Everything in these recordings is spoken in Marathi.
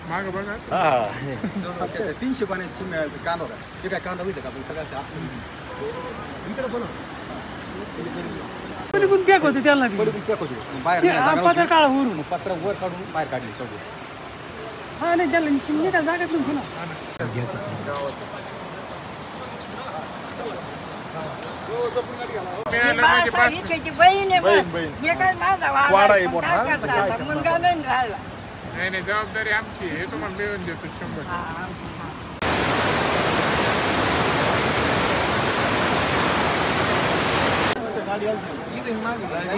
माग बघा हा 300 पाण्याची कांदा होता ते काय कांदा होईल का आपण सगळ्या इकडे बोलू पण पॅक होते त्याला बाहेर पत्र काढा वरून पत्र वर काढून बाहेर काढली सगळं हा नाही त्याला शिंदे का जागात पुन्हा नाही जबाबदारी आमची हे तुम्हाला मिळून देतो 100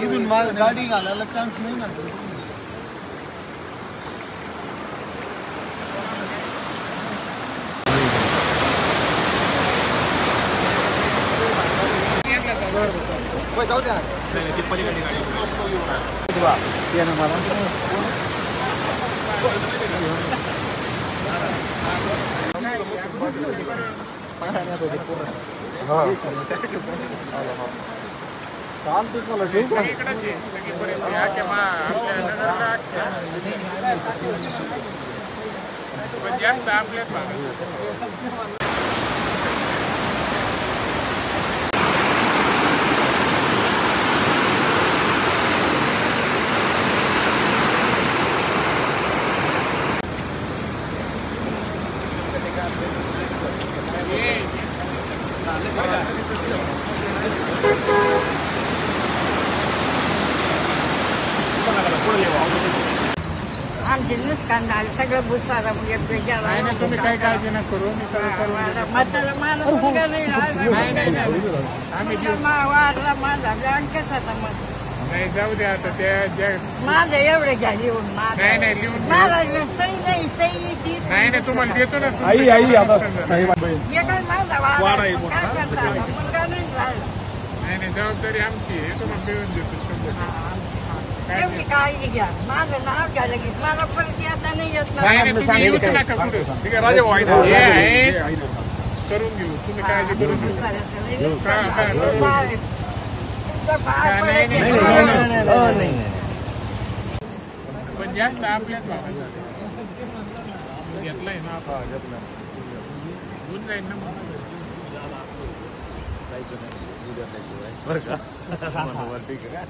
इथून गाडी घालायला चान्स नाही ना जाऊ द्या जास्त आपल्याच भागात आमचे नुकसान झालं सगळं भुसारा नाही तुम्ही काही काळजी नका करू मी सगळं करून वाढला माझा बँकेच आता मग नाही जाऊ द्या आता त्या माझं एवढं घ्या लिहून नाही नाही लिहून मला सही नाही सही ती नाही नाही तुम्हाला देतो ना आई आई आता साहेब हे काय माझा वाढ काय करता मुलगा नाही राहिला नाही नाही जबाबदारी आमची हे तुम्हाला मिळून देतो 100 एवढी काळजी घ्या माझं नाव घ्या लगेच मला परत येता नाही येत नाही नाही तुम्ही येऊच नका कुठे ठीक आहे राजा हे आहे करून घेऊ तुम्ही काळजी करू पण जास्त आपल्याच भागात घेतलाय ना होऊन जाईल ना बरं का ठीक आहे